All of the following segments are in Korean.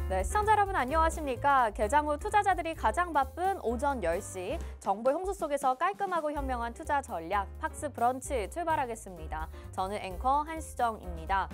네, 시청자 여러분 안녕하십니까? 개장 후 투자자들이 가장 바쁜 오전 10시 정보의 홍수 속에서 깔끔하고 현명한 투자 전략 팍스 브런치 출발하겠습니다. 저는 앵커 한시정입니다.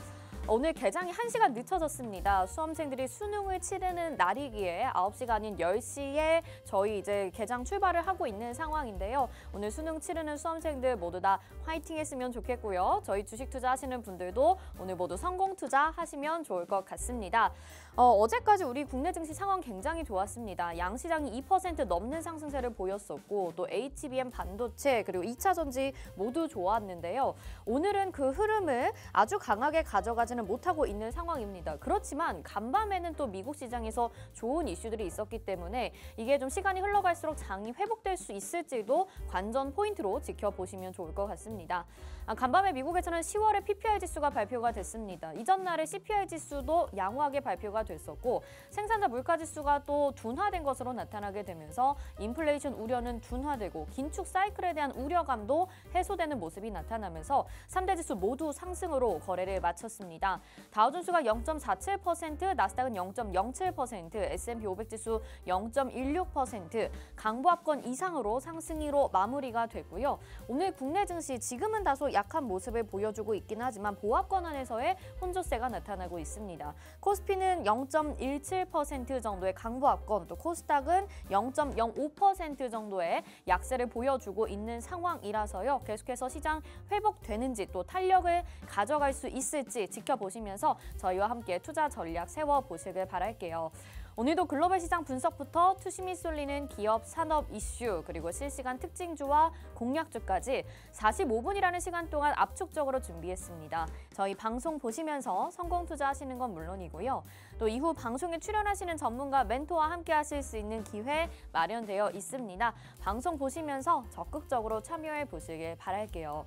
오늘 개장이 1시간 늦춰졌습니다. 수험생들이 수능을 치르는 날이기에 9시가 아닌 10시에 저희 이제 개장 출발을 하고 있는 상황인데요. 오늘 수능 치르는 수험생들 모두 다 화이팅 했으면 좋겠고요. 저희 주식 투자하시는 분들도 오늘 모두 성공 투자하시면 좋을 것 같습니다. 어제까지 우리 국내 증시 상황 굉장히 좋았습니다. 양시장이 2% 넘는 상승세를 보였었고 또 HBM 반도체 그리고 2차 전지 모두 좋았는데요. 오늘은 그 흐름을 아주 강하게 가져가지는 못하고 있는 상황입니다. 그렇지만 간밤에는 또 미국 시장에서 좋은 이슈들이 있었기 때문에 이게 좀 시간이 흘러갈수록 장이 회복될 수 있을지도 관전 포인트로 지켜보시면 좋을 것 같습니다. 간밤에 미국에서는 10월의 PPI 지수가 발표가 됐습니다. 이전 날에 CPI 지수도 양호하게 발표가 됐었고 생산자 물가 지수가 또 둔화된 것으로 나타나게 되면서 인플레이션 우려는 둔화되고 긴축 사이클에 대한 우려감도 해소되는 모습이 나타나면서 3대 지수 모두 상승으로 거래를 마쳤습니다. 다우존스가 0.47%, 나스닥은 0.07%, S&P 500 지수 0.16%, 강보합권 이상으로 상승으로 마무리가 되고요. 오늘 국내 증시 지금은 다소 약한 모습을 보여주고 있긴 하지만 보합권 안에서의 혼조세가 나타나고 있습니다. 코스피는 0.17% 정도의 강보합권, 또 코스닥은 0.05% 정도의 약세를 보여주고 있는 상황이라서요. 계속해서 시장 회복되는지 또 탄력을 가져갈 수 있을지 지켜보시면서 저희와 함께 투자 전략 세워보시길 바랄게요. 오늘도 글로벌 시장 분석부터 투심이 쏠리는 기업 산업 이슈 그리고 실시간 특징주와 공략주까지 45분이라는 시간 동안 압축적으로 준비했습니다. 저희 방송 보시면서 성공 투자하시는 건 물론이고요. 또 이후 방송에 출연하시는 전문가 멘토와 함께 하실 수 있는 기회 마련되어 있습니다. 방송 보시면서 적극적으로 참여해 보시길 바랄게요.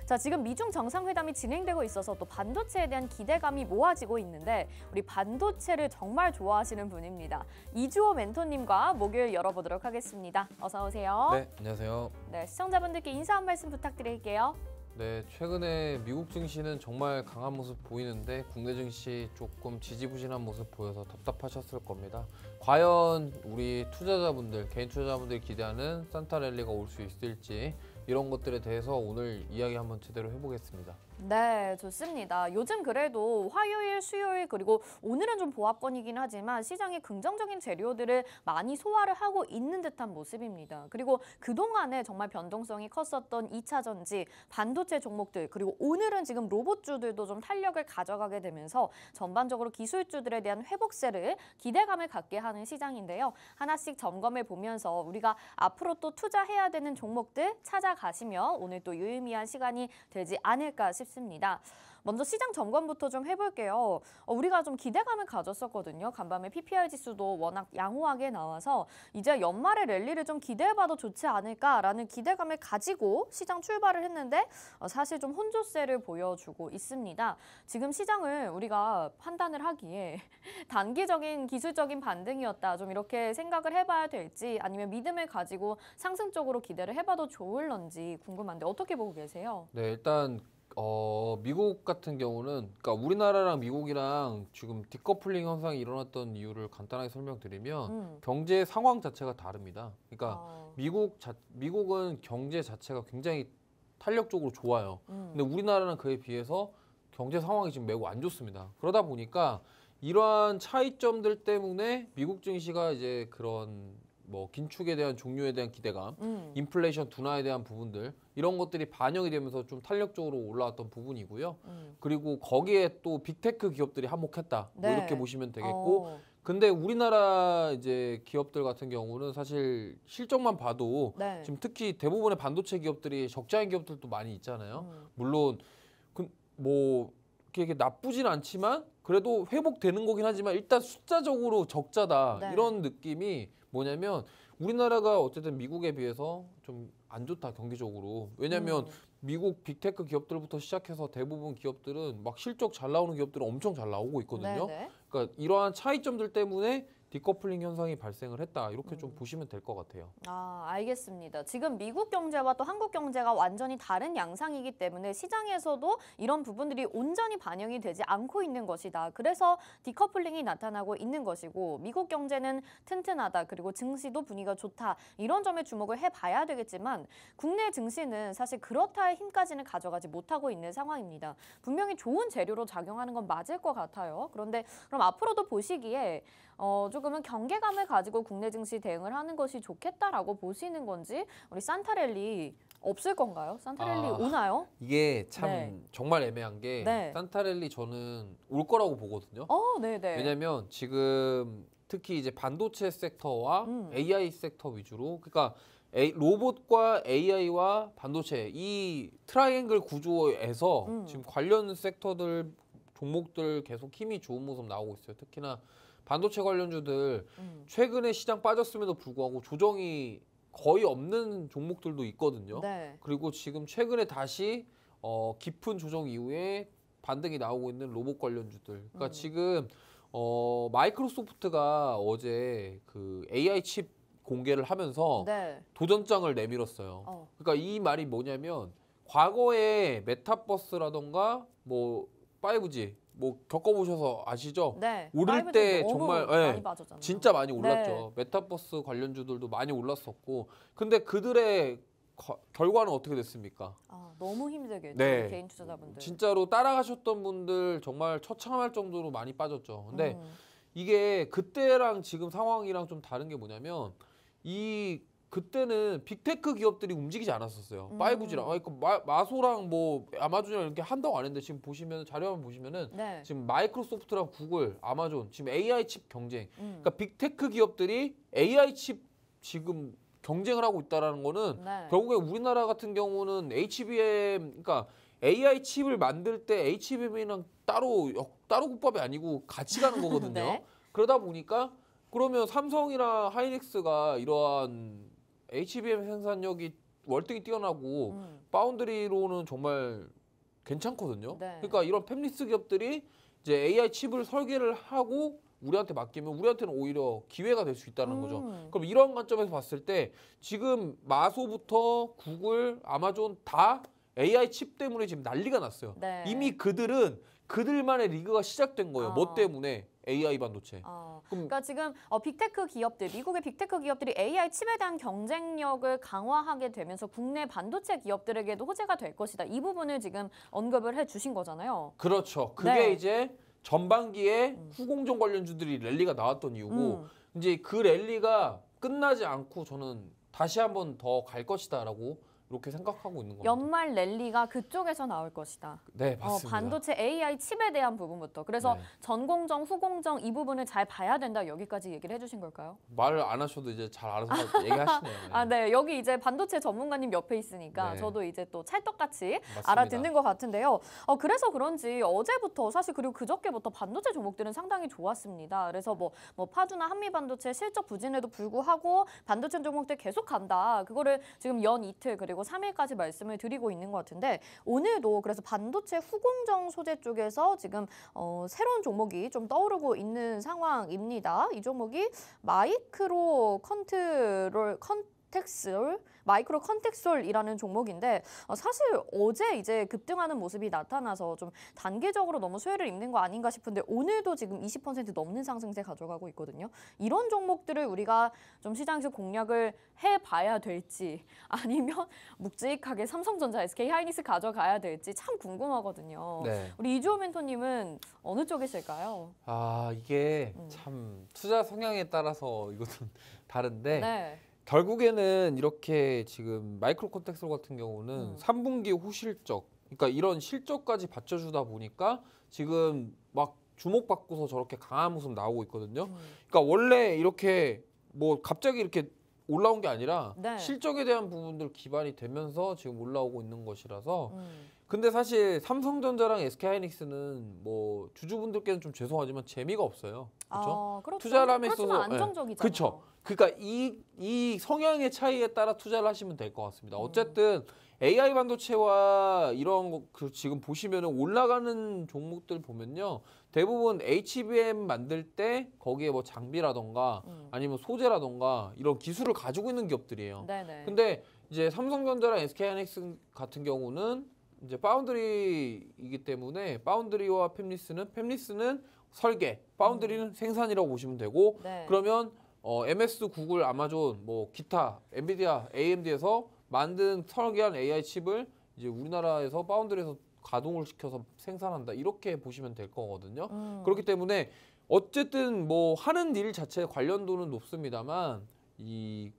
자, 지금 미중 정상회담이 진행되고 있어서 또 반도체에 대한 기대감이 모아지고 있는데 우리 반도체를 정말 좋아하시는 분입니다. 이주호 멘토님과 목요일 열어보도록 하겠습니다. 어서 오세요. 네, 안녕하세요. 네, 시청자분들께 인사 한 말씀 부탁드릴게요. 네, 최근에 미국 증시는 정말 강한 모습 보이는데 국내 증시 조금 지지부진한 모습 보여서 답답하셨을 겁니다. 과연 우리 투자자분들, 개인 투자자분들이 기대하는 산타 랠리가 올 수 있을지 이런 것들에 대해서 오늘 이야기 한번 제대로 해보겠습니다. 네, 좋습니다. 요즘 그래도 화요일, 수요일 그리고 오늘은 좀 보합권이긴 하지만 시장이 긍정적인 재료들을 많이 소화를 하고 있는 듯한 모습입니다. 그리고 그동안에 정말 변동성이 컸었던 2차 전지, 반도체 종목들 그리고 오늘은 지금 로봇주들도 좀 탄력을 가져가게 되면서 전반적으로 기술주들에 대한 회복세를 기대감을 갖게 하는 시장인데요. 하나씩 점검해 보면서 우리가 앞으로 또 투자해야 되는 종목들 찾아가시면 오늘 또 유의미한 시간이 되지 않을까 싶습니다. 먼저 시장 점검부터 좀 해볼게요. 우리가 좀 기대감을 가졌었거든요. 간밤에 PPI 지수도 워낙 양호하게 나와서 이제 연말에 랠리를 좀 기대해봐도 좋지 않을까라는 기대감을 가지고 시장 출발을 했는데 사실 좀 혼조세를 보여주고 있습니다. 지금 시장을 우리가 판단을 하기에 단기적인 기술적인 반등이었다. 좀 이렇게 생각을 해봐야 될지 아니면 믿음을 가지고 상승 쪽으로 기대를 해봐도 좋을런지 궁금한데 어떻게 보고 계세요? 네, 일단 미국 같은 경우는 그러니까 우리나라랑 미국이랑 지금 디커플링 현상이 일어났던 이유를 간단하게 설명드리면 경제 상황 자체가 다릅니다. 그러니까 미국은 경제 자체가 굉장히 탄력적으로 좋아요. 근데 우리나라는 그에 비해서 경제 상황이 지금 매우 안 좋습니다. 그러다 보니까 이러한 차이점들 때문에 미국 증시가 이제 그런 뭐 긴축에 대한 종료에 대한 기대감, 인플레이션 둔화에 대한 부분들 이런 것들이 반영이 되면서 좀 탄력적으로 올라왔던 부분이고요. 그리고 거기에 또 빅테크 기업들이 한몫했다. 네. 뭐 이렇게 보시면 되겠고. 근데 우리나라 이제 기업들 같은 경우는 사실 실적만 봐도 네. 지금 특히 대부분의 반도체 기업들이 적자인 기업들도 많이 있잖아요. 물론 뭐 이렇게 나쁘진 않지만 그래도 회복되는 거긴 하지만 일단 숫자적으로 적자다. 네. 이런 느낌이 뭐냐면 우리나라가 어쨌든 미국에 비해서 좀 안 좋다 경기적으로. 왜냐면 미국 빅테크 기업들부터 시작해서 대부분 기업들은 막 실적 잘 나오는 기업들은 엄청 잘 나오고 있거든요. 네네. 그러니까 이러한 차이점들 때문에 디커플링 현상이 발생을 했다. 이렇게 좀 보시면 될 것 같아요. 아, 알겠습니다. 지금 미국 경제와 또 한국 경제가 완전히 다른 양상이기 때문에 시장에서도 이런 부분들이 온전히 반영이 되지 않고 있는 것이다. 그래서 디커플링이 나타나고 있는 것이고 미국 경제는 튼튼하다. 그리고 증시도 분위기가 좋다. 이런 점에 주목을 해봐야 되겠지만 국내 증시는 사실 그렇다의 힘까지는 가져가지 못하고 있는 상황입니다. 분명히 좋은 재료로 작용하는 건 맞을 것 같아요. 그런데 그럼 앞으로도 보시기에 조금은 경계감을 가지고 국내 증시 대응을 하는 것이 좋겠다라고 보시는 건지 우리 산타랠리 없을 건가요? 산타랠리 오나요? 이게 참 정말 애매한 게 산타랠리 저는 올 거라고 보거든요. 네네. 왜냐면 지금 특히 이제 반도체 섹터와 AI 섹터 위주로 그러니까 로봇과 AI와 반도체 이 트라이앵글 구조에서 지금 관련 섹터들 종목들 계속 힘이 좋은 모습 나오고 있어요. 특히나 반도체 관련주들 최근에 시장 빠졌음에도 불구하고 조정이 거의 없는 종목들도 있거든요. 그리고 지금 최근에 다시 깊은 조정 이후에 반등이 나오고 있는 로봇 관련주들. 그러니까 지금 마이크로소프트가 어제 그 AI 칩 공개를 하면서 도전장을 내밀었어요. 그러니까 이 말이 뭐냐면 과거에 메타버스라던가 뭐 5G 뭐 겪어보셔서 아시죠? 오를 때 정말 많이 빠졌잖아요. 진짜 많이 올랐죠. 메타버스 관련주들도 많이 올랐었고 근데 그들의 결과는 어떻게 됐습니까? 너무 힘들게 개인 투자자분들. 진짜로 따라가셨던 분들 정말 처참할 정도로 많이 빠졌죠. 근데 이게 그때랑 지금 상황이랑 좀 다른 게 뭐냐면 그때는 빅테크 기업들이 움직이지 않았었어요. 5G랑 그러니까 마소랑 뭐 아마존이랑 이렇게 한다고 안 했는데 지금 보시면 자료 한번 보시면은 지금 마이크로소프트랑 구글, 아마존 지금 AI 칩 경쟁. 그러니까 빅테크 기업들이 AI 칩 지금 경쟁을 하고 있다라는 거는 결국에 우리나라 같은 경우는 HBM 그러니까 AI 칩을 만들 때 HBM이랑 따로 국밥이 아니고 같이 가는 거거든요. 그러다 보니까 그러면 삼성이랑 하이닉스가 이러한 HBM 생산력이 월등히 뛰어나고 파운드리로는 정말 괜찮거든요. 그러니까 이런 팹리스 기업들이 이제 AI 칩을 설계를 하고 우리한테 맡기면 우리한테는 오히려 기회가 될 수 있다는 거죠. 그럼 이런 관점에서 봤을 때 지금 마소부터 구글, 아마존 다 AI 칩 때문에 지금 난리가 났어요. 이미 그들만의 리그가 시작된 거예요. 뭐 때문에? AI 반도체. 그러니까 지금 빅테크 기업들, 미국의 빅테크 기업들이 AI 칩에 대한 경쟁력을 강화하게 되면서 국내 반도체 기업들에게도 호재가 될 것이다. 이 부분을 지금 언급을 해주신 거잖아요. 그렇죠. 그게 이제 전반기에 후공정 관련주들이 랠리가 나왔던 이유고 이제 그 랠리가 끝나지 않고 저는 다시 한번 더 갈 것이다라고 이렇게 생각하고 있는 겁니다. 연말 랠리가 그쪽에서 나올 것이다. 네, 맞습니다. 반도체 AI 칩에 대한 부분부터. 그래서 전공정, 후공정 이 부분을 잘 봐야 된다. 여기까지 얘기를 해주신 걸까요? 말을 안 하셔도 이제 잘 알아서 얘기하시네요. 네. 여기 이제 반도체 전문가님 옆에 있으니까 저도 이제 또 찰떡같이 알아듣는 것 같은데요. 그래서 그런지 어제부터 사실 그리고 그저께부터 반도체 종목들은 상당히 좋았습니다. 그래서 뭐 파주나 한미반도체 실적 부진에도 불구하고 반도체 종목들 계속 간다. 그거를 지금 연 이틀 그리고 3일까지 말씀을 드리고 있는 것 같은데 오늘도 그래서 반도체 후공정 소재 쪽에서 지금 새로운 종목이 좀 떠오르고 있는 상황입니다. 이 종목이 마이크로 컨텍솔이라는 종목인데 사실 어제 이제 급등하는 모습이 나타나서 좀 단기적으로 너무 수혜를 입는 거 아닌가 싶은데 오늘도 지금 20% 넘는 상승세 가져가고 있거든요. 이런 종목들을 우리가 좀 시장에서 공략을 해봐야 될지 아니면 묵직하게 삼성전자, SK하이닉스 가져가야 될지 참 궁금하거든요. 우리 이주호 멘토님은 어느 쪽이실까요? 이게 참 투자 성향에 따라서 이것은 다른데 결국에는 이렇게 지금 마이크로 컨텍솔 같은 경우는 3분기 후실적, 그러니까 이런 실적까지 받쳐주다 보니까 지금 막 주목받고서 저렇게 강한 모습 나오고 있거든요. 그러니까 원래 이렇게 뭐 갑자기 이렇게 올라온 게 아니라 실적에 대한 부분들 기반이 되면서 지금 올라오고 있는 것이라서 근데 사실 삼성전자랑 SK하이닉스는 뭐 주주분들께는 좀 죄송하지만 재미가 없어요. 그렇죠? 그렇죠. 투자를 함에 그렇지만 있어서 안정적이잖아요. 그렇죠. 그러니까 이 성향의 차이에 따라 투자를 하시면 될 것 같습니다. 어쨌든 AI 반도체와 이런 그 지금 보시면은 올라가는 종목들 보면요. 대부분 HBM 만들 때 거기에 뭐 장비라던가 아니면 소재라던가 이런 기술을 가지고 있는 기업들이에요. 네네. 근데 이제 삼성전자랑 SK하이닉스 같은 경우는 이제 파운드리이기 때문에 파운드리와 팹리스는 설계, 파운드리는 생산이라고 보시면 되고 네. 그러면 MS, 구글, 아마존, 뭐 기타, 엔비디아, AMD에서 만든 설계한 AI 칩을 이제 우리나라에서 파운드리에서 가동을 시켜서 생산한다 이렇게 보시면 될 거거든요. 그렇기 때문에 어쨌든 뭐 하는 일 자체 관련도는 높습니다만 이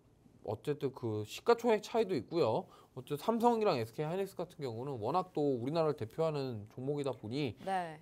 어쨌든 그 시가총액 차이도 있고요. 어쨌든 삼성이랑 SK하이닉스 같은 경우는 워낙 또 우리나라를 대표하는 종목이다 보니 네.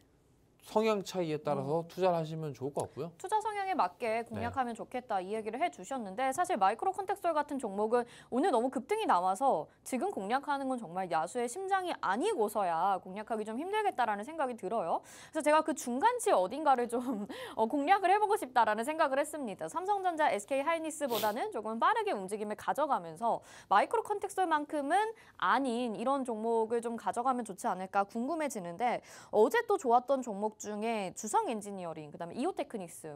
성향 차이에 따라서 투자를 하시면 좋을 것 같고요. 투자 성향에 맞게 공략하면 좋겠다 이 얘기를 해주셨는데 사실 마이크로 컨텍스톨 같은 종목은 오늘 너무 급등이 나와서 지금 공략하는 건 정말 야수의 심장이 아니고서야 공략하기 좀 힘들겠다라는 생각이 들어요. 그래서 제가 그 중간치 어딘가를 좀 공략을 해보고 싶다라는 생각을 했습니다. 삼성전자, SK하이닉스보다는 조금 빠르게 움직임을 가져가면서 마이크로 컨텍스톨만큼은 아닌 이런 종목을 좀 가져가면 좋지 않을까 궁금해지는데 어제 또 좋았던 종목 중에 주성 엔지니어링, 그다음에 이오테크닉스,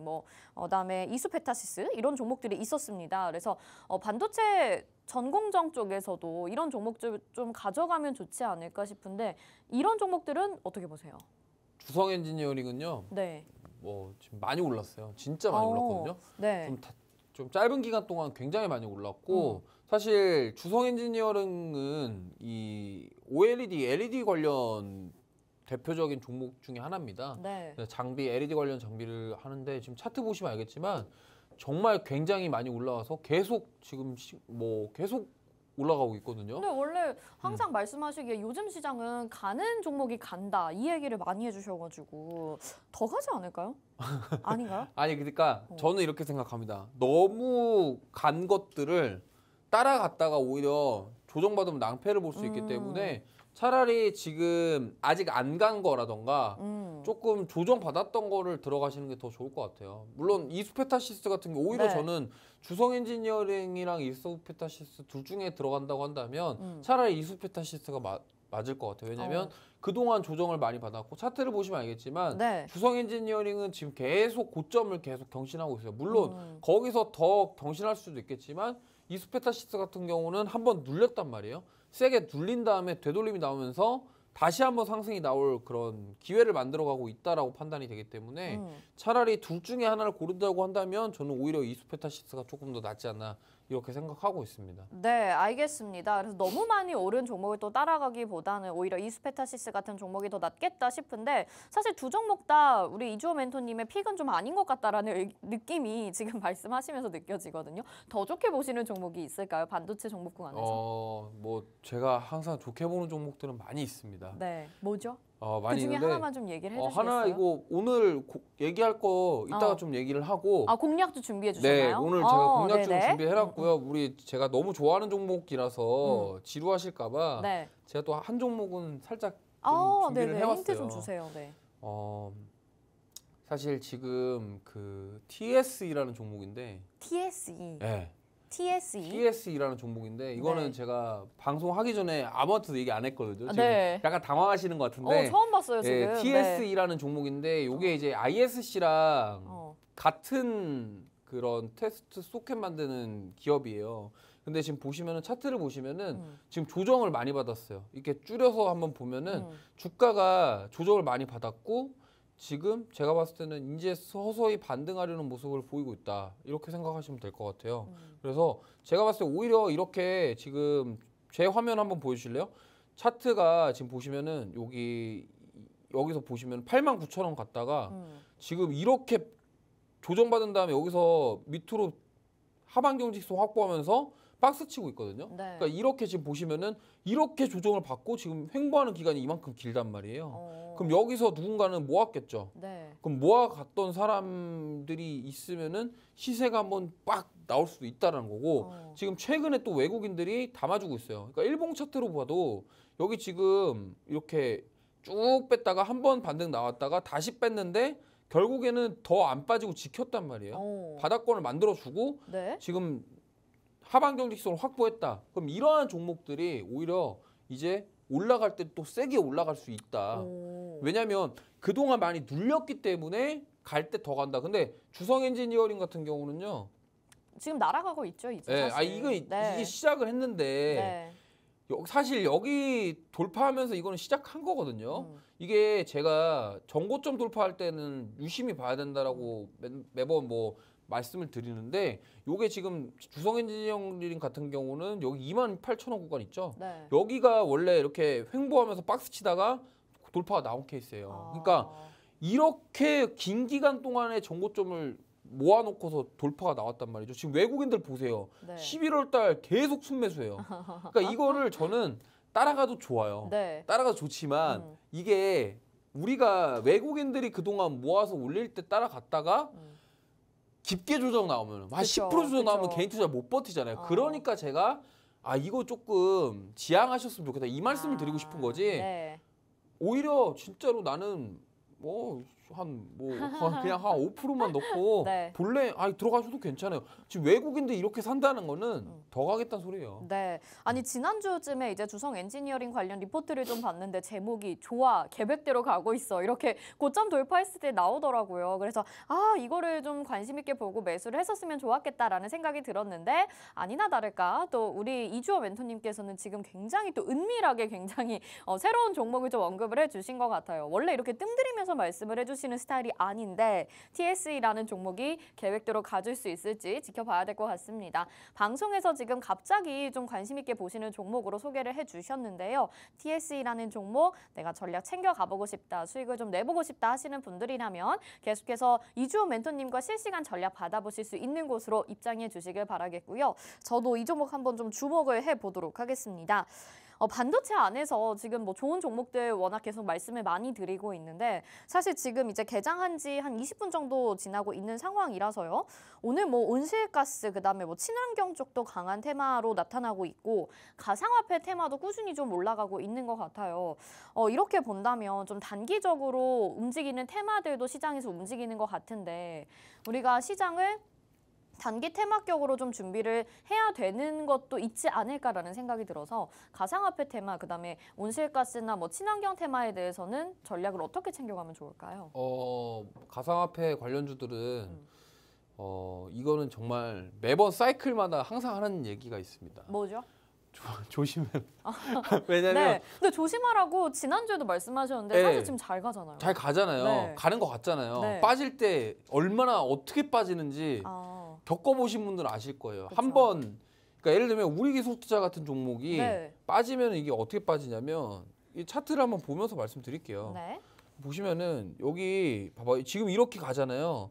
그다음에 이수페타시스 이런 종목들이 있었습니다. 그래서 반도체 전공정 쪽에서도 이런 종목들 좀 가져가면 좋지 않을까 싶은데 이런 종목들은 어떻게 보세요? 주성 엔지니어링은요. 네. 뭐 지금 많이 올랐어요. 진짜 많이 올랐거든요. 네. 좀 짧은 기간 동안 굉장히 많이 올랐고 사실 주성 엔지니어링은 이 OLED, LED 관련 대표적인 종목 중에 하나입니다. 네. 장비, LED 관련 장비를 하는데 지금 차트 보시면 알겠지만 정말 굉장히 많이 올라와서 계속 지금 계속 올라가고 있거든요. 근데 원래 항상 말씀하시기에 요즘 시장은 가는 종목이 간다 이 얘기를 많이 해주셔가지고 더 가지 않을까요? 아닌가요? 아니 그러니까 저는 이렇게 생각합니다. 너무 간 것들을 따라갔다가 오히려 조정받으면 낭패를 볼 수 있기 때문에 차라리 지금 아직 안 간 거라던가 조금 조정받았던 거를 들어가시는 게 더 좋을 것 같아요. 물론 이수페타시스 같은 게 오히려 네. 저는 주성 엔지니어링이랑 이수페타시스 둘 중에 들어간다고 한다면 차라리 이수페타시스가 맞을 것 같아요. 왜냐면 그동안 조정을 많이 받았고 차트를 보시면 알겠지만 네. 주성 엔지니어링은 지금 계속 고점을 계속 경신하고 있어요. 물론 거기서 더 경신할 수도 있겠지만 이수페타시스 같은 경우는 한번 눌렸단 말이에요. 세게 눌린 다음에 되돌림이 나오면서 다시 한번 상승이 나올 그런 기회를 만들어가고 있다라고 판단이 되기 때문에 차라리 둘 중에 하나를 고른다고 한다면 저는 오히려 이수페타시스가 조금 더 낫지 않나 이렇게 생각하고 있습니다. 네, 알겠습니다. 그래서 너무 많이 오른 종목을 또 따라가기보다는 오히려 이수페타시스 같은 종목이 더 낫겠다 싶은데 사실 두 종목 다 우리 이주호 멘토님의 픽은 좀 아닌 것 같다라는 느낌이 지금 말씀하시면서 느껴지거든요. 더 좋게 보시는 종목이 있을까요? 반도체 종목군 안에서? 뭐 제가 항상 좋게 보는 종목들은 많이 있습니다. 네, 뭐죠? 많이 그 중에 있는데 하나만 좀 얘기를 해주시겠어요? 하나 이거 오늘 얘기할 거 이따가 좀 얘기를 하고 공략도 준비해 네, 주셨나요? 오늘 제가 공략 좀 네네. 준비해놨고요. 제가 너무 좋아하는 종목이라서 지루하실까봐 네. 제가 또 한 종목은 살짝 좀 준비를 네네. 해왔어요. 힌트 좀 주세요. 네. 사실 지금 그 TSE라는 종목인데 TSE. 네. TSE. TSE라는 종목인데 이거는 네. 제가 방송하기 전에 아무한테도 얘기 안 했거든요. 지금 네. 약간 당황하시는 것 같은데 처음 봤어요, 지금. TSE라는 종목인데 이게 이제 ISC랑 같은 그런 테스트 소켓 만드는 기업이에요. 근데 지금 보시면은 차트를 보시면은 지금 조정을 많이 받았어요. 이렇게 줄여서 한번 보면은 주가가 조정을 많이 받았고 지금 제가 봤을 때는 이제 서서히 반등하려는 모습을 보이고 있다. 이렇게 생각하시면 될 것 같아요. 그래서 제가 봤을 때 오히려 이렇게 지금 제 화면 한번 보여주실래요? 차트가 지금 보시면은 여기서 보시면 89,000원 갔다가 지금 이렇게 조정받은 다음에 여기서 밑으로 하반경 직선 확보하면서 박스 치고 있거든요. 네. 그러니까 이렇게 지금 보시면은 이렇게 조정을 받고 지금 횡보하는 기간이 이만큼 길단 말이에요. 그럼 여기서 누군가는 모았겠죠. 네. 그럼 모아갔던 사람들이 있으면은 시세가 한번 빡 나올 수도 있다라는 거고 지금 최근에 또 외국인들이 담아주고 있어요. 그러니까 일봉 차트로 봐도 여기 지금 이렇게 쭉 뺐다가 한 번 반등 나왔다가 다시 뺐는데 결국에는 더 안 빠지고 지켰단 말이에요. 바닥권을 만들어주고 네. 지금 하방 경직성을 확보했다. 그럼 이러한 종목들이 오히려 이제 올라갈 때 또 세게 올라갈 수 있다. 왜냐하면 그동안 많이 눌렸기 때문에 갈 때 더 간다. 근데 주성 엔지니어링 같은 경우는요. 지금 날아가고 있죠, 이제. 네, 사실. 이게 시작을 했는데 사실 여기 돌파하면서 이거는 시작한 거거든요. 이게 제가 정고점 돌파할 때는 유심히 봐야 된다라고 매번 뭐 말씀을 드리는데 요게 지금 주성 엔지니어링 같은 경우는 여기 28,000원 구간 있죠. 네. 여기가 원래 이렇게 횡보하면서 박스 치다가 돌파가 나온 케이스예요. 그러니까 이렇게 긴 기간 동안에 정고점을 모아놓고서 돌파가 나왔단 말이죠. 지금 외국인들 보세요. 네. 11월 달 계속 순매수해요. 그러니까 이거를 저는 따라가도 좋아요. 네. 따라가도 좋지만 이게 우리가 외국인들이 그동안 모아서 올릴 때 따라갔다가 깊게 조정 나오면 10% 조정 나오면 개인 투자 못 버티잖아요. 그러니까 제가 이거 조금 지양하셨으면 좋겠다. 이 말씀을 드리고 싶은 거지. 네. 오히려 진짜로 나는 그냥 한 5%만 넣고 네. 본래 들어가셔도 괜찮아요. 지금 외국인들 이렇게 산다는 거는 더 가겠다는 소리예요. 네. 아니 지난주쯤에 이제 주성 엔지니어링 관련 리포트를 좀 봤는데 제목이 좋아 계획대로 가고 있어 이렇게 고점 돌파했을 때 나오더라고요. 그래서 이거를 좀 관심 있게 보고 매수를 했었으면 좋았겠다라는 생각이 들었는데 아니나 다를까 또 우리 이주호 멘토님께서는 지금 굉장히 또 은밀하게 굉장히 새로운 종목을 좀 언급을 해주신 것 같아요. 원래 이렇게 뜸들이면서 말씀을 해주시는 스타일이 아닌데 TSE라는 종목이 계획대로 가줄 수 있을지 지켜봐야 될 것 같습니다. 방송에서 지금 갑자기 좀 관심 있게 보시는 종목으로 소개를 해주셨는데요. TSE라는 종목 내가 전략 챙겨 가보고 싶다, 수익을 좀 내보고 싶다 하시는 분들이라면 계속해서 이주호 멘토님과 실시간 전략 받아보실 수 있는 곳으로 입장해 주시길 바라겠고요. 저도 이 종목 한번 좀 주목을 해보도록 하겠습니다. 반도체 안에서 지금 뭐 좋은 종목들 워낙 계속 말씀을 많이 드리고 있는데 사실 지금 이제 개장한 지 한 20분 정도 지나고 있는 상황이라서요. 오늘 뭐 온실가스 그다음에 뭐 친환경 쪽도 강한 테마로 나타나고 있고 가상화폐 테마도 꾸준히 좀 올라가고 있는 것 같아요. 이렇게 본다면 좀 단기적으로 움직이는 테마들도 시장에서 움직이는 것 같은데 우리가 시장을 단기 테마격으로 좀 준비를 해야 되는 것도 있지 않을까라는 생각이 들어서 가상화폐 테마, 그다음에 온실가스나 뭐 친환경 테마에 대해서는 전략을 어떻게 챙겨가면 좋을까요? 가상화폐 관련주들은 이거는 정말 매번 사이클마다 항상 하는 얘기가 있습니다. 뭐죠? 조심해. 왜냐면 네. 근데 조심하라고 지난주에도 말씀하셨는데 사실 지금 잘 가잖아요. 잘 가잖아요. 네. 가는 것 같잖아요. 네. 빠질 때 얼마나 어떻게 빠지는지 겪어보신 분들은 아실 거예요. 한번 그러니까 예를 들면 우리기술투자 같은 종목이 빠지면 이게 어떻게 빠지냐면 이 차트를 한번 보면서 말씀드릴게요. 네. 보시면은 여기 봐봐요. 지금 이렇게 가잖아요.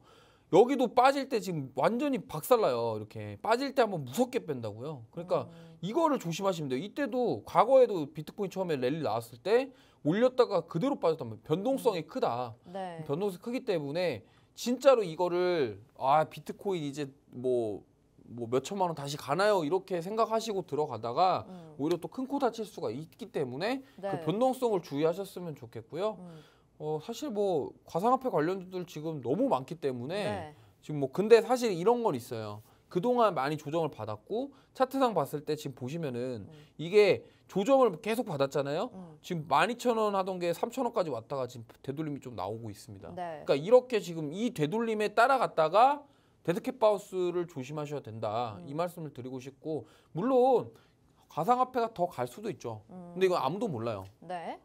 여기도 빠질 때 지금 완전히 박살나요. 이렇게 빠질 때 한번 무섭게 뺀다고요. 그러니까 이거를 조심하시면 돼요. 이때도 과거에도 비트코인 처음에 랠리 나왔을 때 올렸다가 그대로 빠졌단 말이에요. 변동성이 크다. 네. 변동성이 크기 때문에 진짜로 이거를 비트코인 이제 뭐 몇천만 원 다시 가나요? 이렇게 생각하시고 들어가다가 오히려 또 큰 코 다칠 수가 있기 때문에 그 변동성을 주의하셨으면 좋겠고요. 사실 뭐 가상화폐 관련주들 지금 너무 많기 때문에 지금 뭐 근데 사실 이런 건 있어요. 그동안 많이 조정을 받았고 차트상 봤을 때 지금 보시면은 이게 조정을 계속 받았잖아요. 지금 12,000원 하던 게 3,000원까지 왔다가 지금 되돌림이 좀 나오고 있습니다. 그러니까 이렇게 지금 이 되돌림에 따라갔다가 데드캣 바우스를 조심하셔야 된다. 이 말씀을 드리고 싶고 물론 가상화폐가 더 갈 수도 있죠. 근데 이거 아무도 몰라요. 네.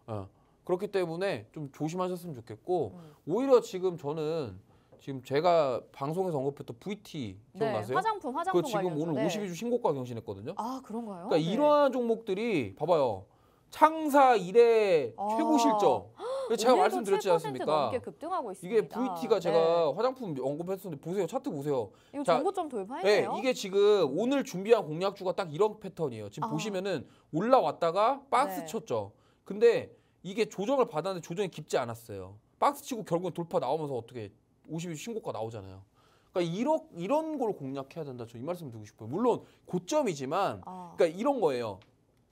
그렇기 때문에 좀 조심하셨으면 좋겠고 오히려 지금 저는 지금 제가 방송에서 언급했던 VT 기억나세요? 화장품 그거 지금 관련주. 오늘 52주 신고가 경신했거든요. 그런가요? 그러니까 이러한 종목들이 봐봐요. 창사 이래 최고 실적. 제가 말씀드렸지 않습니까? 넘게 급등하고 있습니다. 이게 VT가 제가 화장품 언급했었는데 보세요. 차트 보세요. 이거 정고점 돌파했네요. 이게 지금 오늘 준비한 공략주가 딱 이런 패턴이에요. 지금 보시면은 올라왔다가 박스 쳤죠. 근데 이게 조정을 받았는데 조정이 깊지 않았어요. 박스 치고 결국은 돌파 나오면서 어떻게 52주 신고가 나오잖아요. 그러니까 이런 걸 공략해야 된다. 저 이 말씀 드리고 싶어요. 물론 고점이지만 그러니까 이런 거예요.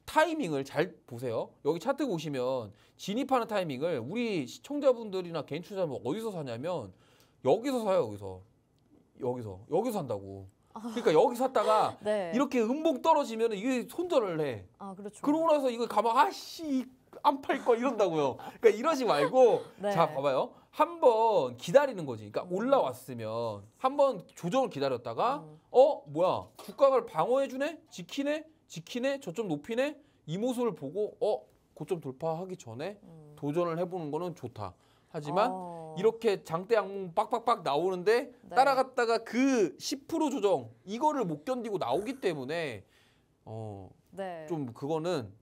타이밍을 잘 보세요. 여기 차트 보시면 진입하는 타이밍을 우리 시청자분들이나 개인 투자자분 어디서 사냐면 여기서 사요. 여기서 산다고. 그러니까 여기 샀다가 네. 이렇게 음봉 떨어지면 이게 손절을 해. 그렇죠. 그러고 나서 이거 가면 아씨 안 팔 거 이런다고요. 그러니까 이러지 말고 네. 자 봐봐요. 한번 기다리는 거지. 그러니까 올라왔으면 한번 조정을 기다렸다가 뭐야 주가를 방어해주네, 지키네, 저점 높이네 이 모습을 보고 고점 돌파하기 전에 도전을 해보는 거는 좋다. 하지만 이렇게 장대 양봉 빡빡빡 나오는데 네. 따라갔다가 그 10% 조정 이거를 못 견디고 나오기 때문에 네. 좀 그거는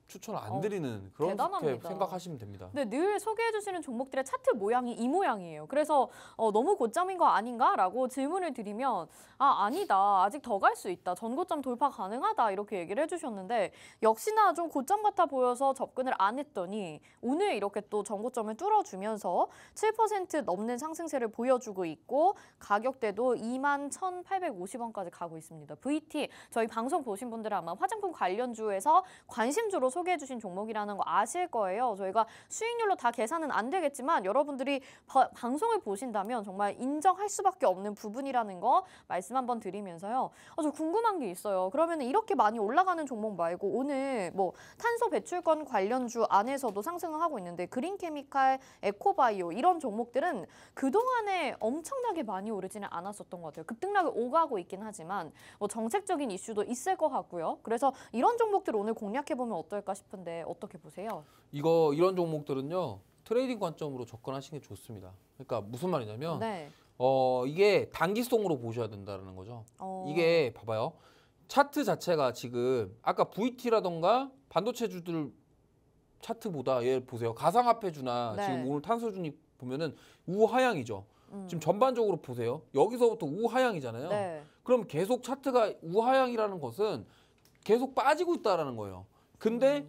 추천을 안 드리는 그런 대단합니다. 생각하시면 됩니다. 네, 늘 소개해 주시는 종목들의 차트 모양이 이 모양이에요. 그래서 너무 고점인 거 아닌가라고 질문을 드리면 아니다. 아직 더 갈 수 있다. 전고점 돌파 가능하다. 이렇게 얘기를 해주셨는데 역시나 좀 고점 같아 보여서 접근을 안 했더니 오늘 이렇게 또 전고점을 뚫어주면서 7% 넘는 상승세를 보여주고 있고 가격대도 21,850원까지 가고 있습니다. VT 저희 방송 보신 분들은 아마 화장품 관련주에서 관심주로 소개해 주신 종목이라는 거 아실 거예요. 저희가 수익률로 다 계산은 안 되겠지만 여러분들이 방송을 보신다면 정말 인정할 수밖에 없는 부분이라는 거 말씀 한번 드리면서요. 저 궁금한 게 있어요. 그러면 이렇게 많이 올라가는 종목 말고 오늘 뭐 탄소 배출권 관련주 안에서도 상승을 하고 있는데 그린케미칼, 에코바이오 이런 종목들은 그동안에 엄청나게 많이 오르지는 않았었던 것 같아요. 급등락을 오가고 있긴 하지만 뭐 정책적인 이슈도 있을 것 같고요. 그래서 이런 종목들 오늘 공략해보면 어떨까 싶은데 어떻게 보세요? 이런 종목들은요. 트레이딩 관점으로 접근하시는 게 좋습니다. 그러니까 무슨 말이냐면 네. 이게 단기성으로 보셔야 된다는 거죠. 이게 봐봐요. 차트 자체가 지금 아까 VT라던가 반도체주들 차트보다 얘 보세요. 가상화폐주나 네. 지금 오늘 탄소중립 보면은 우하향이죠. 지금 전반적으로 보세요. 여기서부터 우하향이잖아요. 네. 그럼 계속 차트가 우하향이라는 것은 계속 빠지고 있다라는 거예요. 근데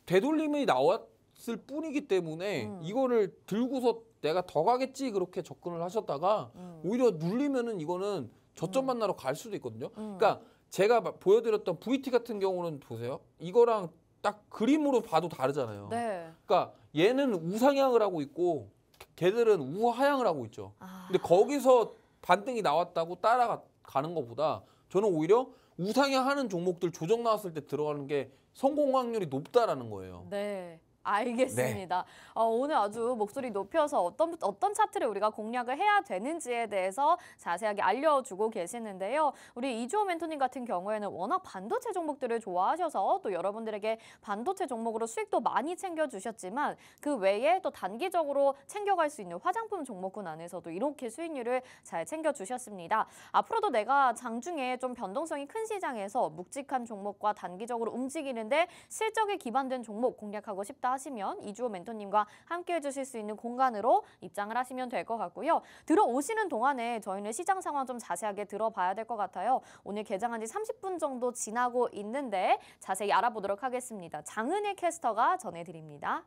되돌림이 나왔을 뿐이기 때문에 이거를 들고서 내가 더 가겠지 그렇게 접근을 하셨다가 오히려 눌리면은 이거는 저점 만나러 갈 수도 있거든요. 그러니까 제가 보여드렸던 VT 같은 경우는 보세요. 이거랑 딱 그림으로 봐도 다르잖아요. 네. 그러니까 얘는 우상향을 하고 있고 걔들은 우하향을 하고 있죠. 근데 거기서 반등이 나왔다고 따라가는 것보다 저는 오히려 우상향하는 종목들 조정 나왔을 때 들어가는 게 성공 확률이 높다라는 거예요. 네. 알겠습니다. 오늘 아주 목소리 높여서 어떤 차트를 우리가 공략을 해야 되는지에 대해서 자세하게 알려주고 계시는데요. 우리 이주호 멘토님 같은 경우에는 워낙 반도체 종목들을 좋아하셔서 또 여러분들에게 반도체 종목으로 수익도 많이 챙겨주셨지만 그 외에 또 단기적으로 챙겨갈 수 있는 화장품 종목군 안에서도 이렇게 수익률을 잘 챙겨주셨습니다. 앞으로도 내가 장중에 좀 변동성이 큰 시장에서 묵직한 종목과 단기적으로 움직이는데 실적에 기반된 종목 공략하고 싶다 하시면 이주호 멘토님과 함께 해주실 수 있는 공간으로 입장을 하시면 될 것 같고요. 들어오시는 동안에 저희는 시장 상황 좀 자세하게 들어봐야 될 것 같아요. 오늘 개장한 지 30분 정도 지나고 있는데 자세히 알아보도록 하겠습니다. 장은혜 캐스터가 전해드립니다.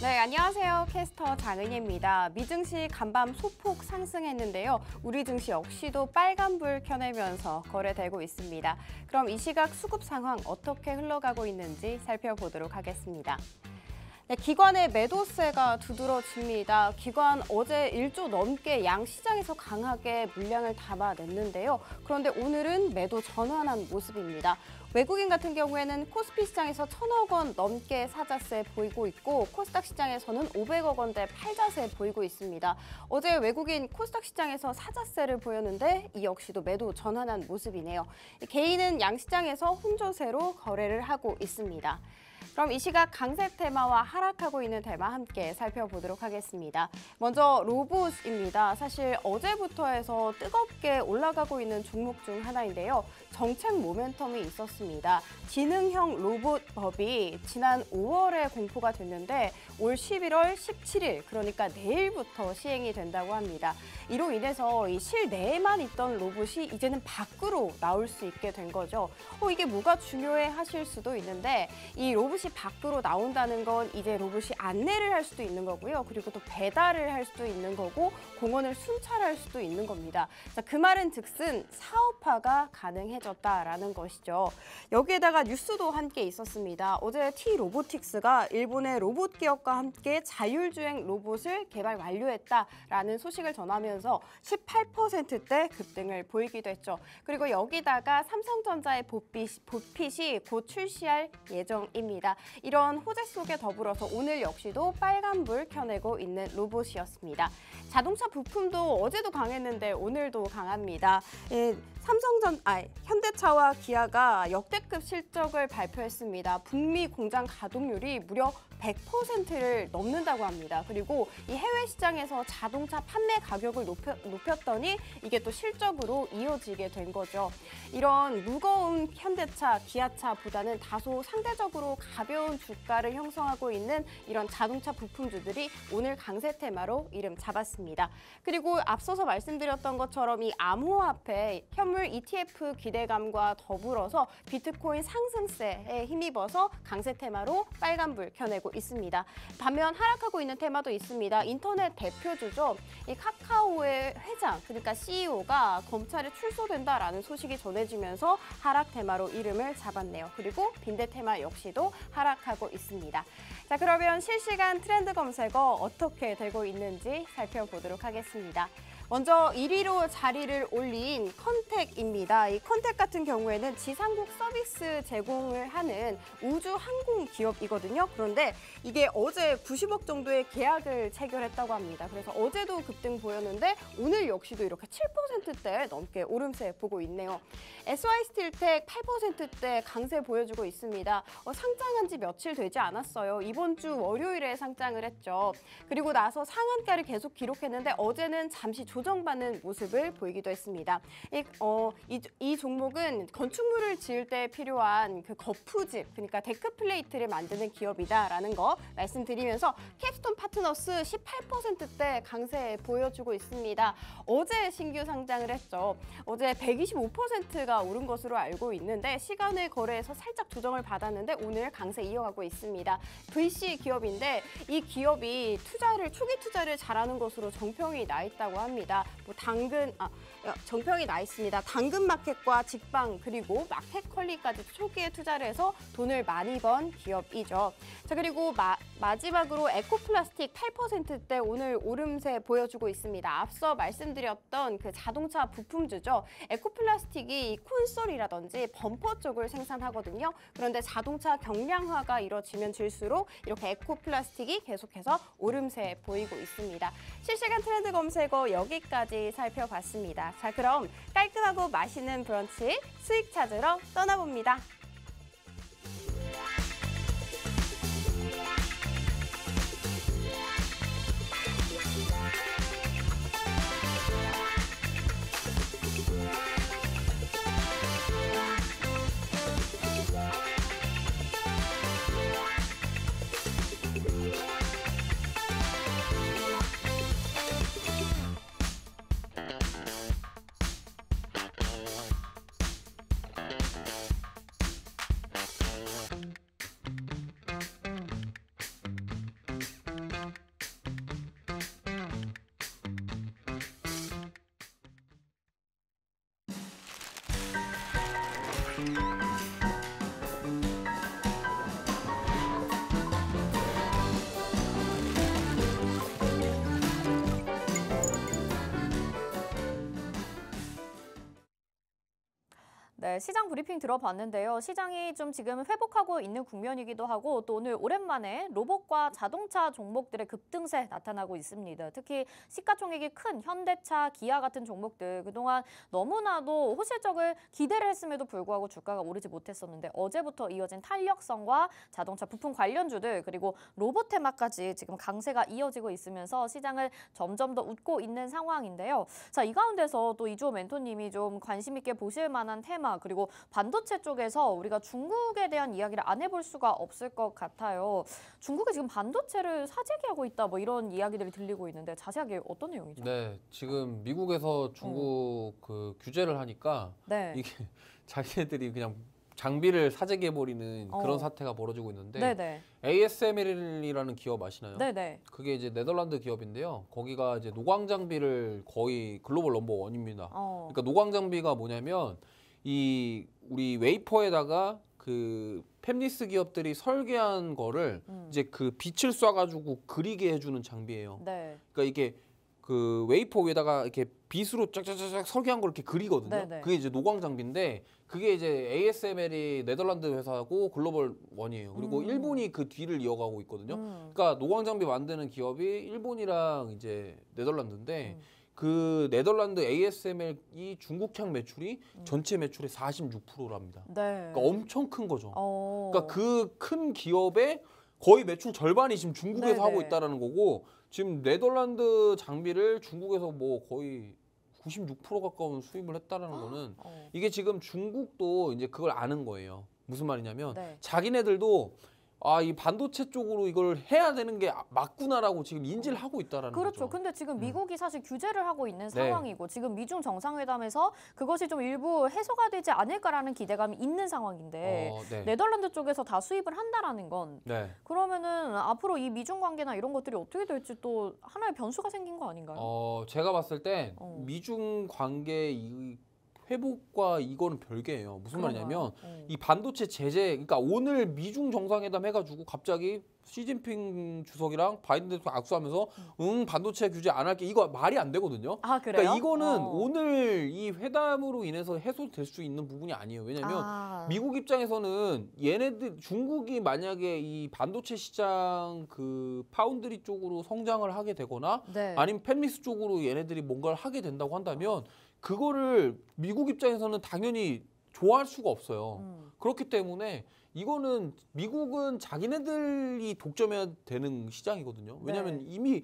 네, 안녕하세요. 캐스터 장은혜입니다. 미증시 간밤 소폭 상승했는데요. 우리 증시 역시도 빨간불 켜내면서 거래되고 있습니다. 그럼 이 시각 수급 상황 어떻게 흘러가고 있는지 살펴보도록 하겠습니다. 네, 기관의 매도세가 두드러집니다. 기관 어제 1조 넘게 양 시장에서 강하게 물량을 담아냈는데요. 그런데 오늘은 매도 전환한 모습입니다. 외국인 같은 경우에는 코스피 시장에서 1,000억 원 넘게 사자세 보이고 있고 코스닥 시장에서는 500억 원대 팔자세 보이고 있습니다. 어제 외국인 코스닥 시장에서 사자세를 보였는데 이 역시도 매도 전환한 모습이네요. 개인은 양 시장에서 혼조세로 거래를 하고 있습니다. 그럼 이 시각 강세 테마와 하락하고 있는 테마 함께 살펴보도록 하겠습니다. 먼저 로봇입니다. 사실 어제부터 해서 뜨겁게 올라가고 있는 종목 중 하나인데요. 정책 모멘텀이 있었습니다. 지능형 로봇법이 지난 5월에 공포가 됐는데 올 11월 17일, 그러니까 내일부터 시행이 된다고 합니다. 이로 인해서 이 실내에만 있던 로봇이 이제는 밖으로 나올 수 있게 된 거죠. 이게 뭐가 중요해 하실 수도 있는데 이 로봇이 로봇이 밖으로 나온다는 건 이제 로봇이 안내를 할 수도 있는 거고요. 그리고 또 배달을 할 수도 있는 거고 공원을 순찰할 수도 있는 겁니다. 자, 그 말은 즉슨 사업화가 가능해졌다라는 것이죠. 여기에다가 뉴스도 함께 있었습니다. 어제 T-로보틱스가 일본의 로봇 기업과 함께 자율주행 로봇을 개발 완료했다라는 소식을 전하면서 18%대 급등을 보이기도 했죠. 그리고 여기다가 삼성전자의 보핏이 곧 출시할 예정입니다. 이런 호재 속에 더불어서 오늘 역시도 빨간불 켜내고 있는 로봇이었습니다. 자동차 부품도 어제도 강했는데 오늘도 강합니다. 현대차와 기아가 역대급 실적을 발표했습니다. 북미 공장 가동률이 무려 100%를 넘는다고 합니다. 그리고 이 해외 시장에서 자동차 판매 가격을 높였더니 이게 또 실적으로 이어지게 된 거죠. 이런 무거운 현대차, 기아차보다는 다소 상대적으로 가벼운 주가를 형성하고 있는 이런 자동차 부품주들이 오늘 강세 테마로 이름 잡았습니다. 그리고 앞서서 말씀드렸던 것처럼 이 암호화폐 현물 ETF 기대감과 더불어서 비트코인 상승세에 힘입어서 강세 테마로 빨간불 켜내고 있습니다. 반면 하락하고 있는 테마도 있습니다. 인터넷 대표주죠. 이 카카오의 회장, 그러니까 CEO가 검찰에 출소된다라는 소식이 전해지면서 하락 테마로 이름을 잡았네요. 그리고 빈대 테마 역시도 하락하고 있습니다. 자, 그러면 실시간 트렌드 검색어 어떻게 되고 있는지 살펴보도록 하겠습니다. 먼저 1위로 자리를 올린 컨택입니다. 이 컨택 같은 경우에는 지상국 서비스 제공을 하는 우주 항공 기업이거든요. 그런데 이게 어제 90억 정도의 계약을 체결했다고 합니다. 그래서 어제도 급등 보였는데 오늘 역시도 이렇게 7%대 넘게 오름세 보고 있네요. SY스틸텍 8%대 강세 보여주고 있습니다. 상장한 지 며칠 되지 않았어요. 이번 주 월요일에 상장을 했죠. 그리고 나서 상한가를 계속 기록했는데 어제는 잠시 조정받는 모습을 보이기도 했습니다. 이 종목은 건축물을 지을 때 필요한 그 거푸집, 그러니까 데크 플레이트를 만드는 기업이다라는 거 말씀드리면서 캡스톤 파트너스 18%대 강세 보여주고 있습니다. 어제 신규 상장을 했죠. 어제 125%가 오른 것으로 알고 있는데 시간을 거래해서 살짝 조정을 받았는데 오늘 강세 이어가고 있습니다. VC 기업인데 이 기업이 초기 투자를 잘하는 것으로 정평이 나 있다고 합니다. 정평이 나 있습니다. 당근마켓과 직방 그리고 마켓컬리까지 초기에 투자를 해서 돈을 많이 번 기업이죠. 자, 그리고 마지막으로 에코플라스틱 8%대 오늘 오름세 보여주고 있습니다. 앞서 말씀드렸던 그 자동차 부품주죠. 에코플라스틱이 콘솔이라든지 범퍼 쪽을 생산하거든요. 그런데 자동차 경량화가 이뤄지면 질수록 이렇게 에코플라스틱이 계속해서 오름세 보이고 있습니다. 실시간 트렌드 검색어 여기까지 살펴봤습니다. 자, 그럼 깔끔하고 맛있는 브런치 수익 찾으러 떠나봅니다. 네, 시장 브리핑 들어봤는데요. 시장이 좀 지금 회복하고 있는 국면이기도 하고 또 오늘 오랜만에 로봇과 자동차 종목들의 급등세 나타나고 있습니다. 특히 시가총액이 큰 현대차, 기아 같은 종목들 그동안 너무나도 호실적을 기대를 했음에도 불구하고 주가가 오르지 못했었는데 어제부터 이어진 탄력성과 자동차 부품 관련주들 그리고 로봇 테마까지 지금 강세가 이어지고 있으면서 시장을 점점 더 웃고 있는 상황인데요. 자, 이 가운데서 또 이주호 멘토님이 좀 관심 있게 보실 만한 테마 그리고 반도체 쪽에서 우리가 중국에 대한 이야기를 안 해볼 수가 없을 것 같아요. 중국이 지금 반도체를 사재기하고 있다 뭐 이런 이야기들이 들리고 있는데 자세하게 어떤 내용이죠? 네, 지금 미국에서 중국 그 규제를 하니까 네. 이게 자기네들이 그냥 장비를 사재기해버리는 그런 사태가 벌어지고 있는데 네네. ASML이라는 기업 아시나요? 네네. 그게 이제 네덜란드 기업인데요. 거기가 이제 노광 장비를 거의 글로벌 넘버 원입니다. 그러니까 노광 장비가 뭐냐면 이 우리 웨이퍼에다가 그 팹리스 기업들이 설계한 거를 이제 그 빛을 쏴가지고 그리게 해주는 장비예요. 네. 그러니까 이게 그 웨이퍼 위에다가 이렇게 빗으로 쫙쫙쫙 설계한 걸 이렇게 그리거든요. 네네. 그게 이제 노광 장비인데 그게 이제 ASML이 네덜란드 회사고 글로벌 원이에요. 그리고 일본이 그 뒤를 이어가고 있거든요. 그러니까 노광 장비 만드는 기업이 일본이랑 이제 네덜란드인데 그 네덜란드 ASML이 중국향 매출이 전체 매출의 46%랍니다. 네. 그러니까 엄청 큰 거죠. 그러니까 그 큰 기업의 거의 매출 절반이 지금 중국에서 네네. 하고 있다라는 거고 지금 네덜란드 장비를 중국에서 뭐 거의 96% 가까운 수입을 했다라는 거는 이게 지금 중국도 이제 그걸 아는 거예요. 무슨 말이냐면 네. 자기네들도 아, 이 반도체 쪽으로 이걸 해야 되는 게 맞구나라고 지금 인지를 하고 있다라는 그렇죠. 거죠. 근데 지금 미국이 사실 규제를 하고 있는 네. 상황이고 지금 미중 정상회담에서 그것이 좀 일부 해소가 되지 않을까라는 기대감이 있는 상황인데 네. 네덜란드 쪽에서 다 수입을 한다라는 건 네. 그러면은 앞으로 이 미중 관계나 이런 것들이 어떻게 될지 또 하나의 변수가 생긴 거 아닌가요? 제가 봤을 때 미중 관계 이 회복과 이거는 별개예요. 무슨 말이냐면 이 반도체 제재, 그러니까 오늘 미중 정상회담 해가지고 갑자기 시진핑 주석이랑 바이든 대통령 악수하면서 반도체 규제 안 할게 이거 말이 안 되거든요. 아, 그래요? 그러니까 이거는 오늘 이 회담으로 인해서 해소될 수 있는 부분이 아니에요. 왜냐하면 미국 입장에서는 얘네들 중국이 만약에 이 반도체 시장 그 파운드리 쪽으로 성장을 하게 되거나 네. 아니면 팹리스 쪽으로 얘네들이 뭔가를 하게 된다고 한다면 그거를 미국 입장에서는 당연히 좋아할 수가 없어요. 그렇기 때문에 이거는 미국은 자기네들이 독점해야 되는 시장이거든요. 왜냐하면 네. 이미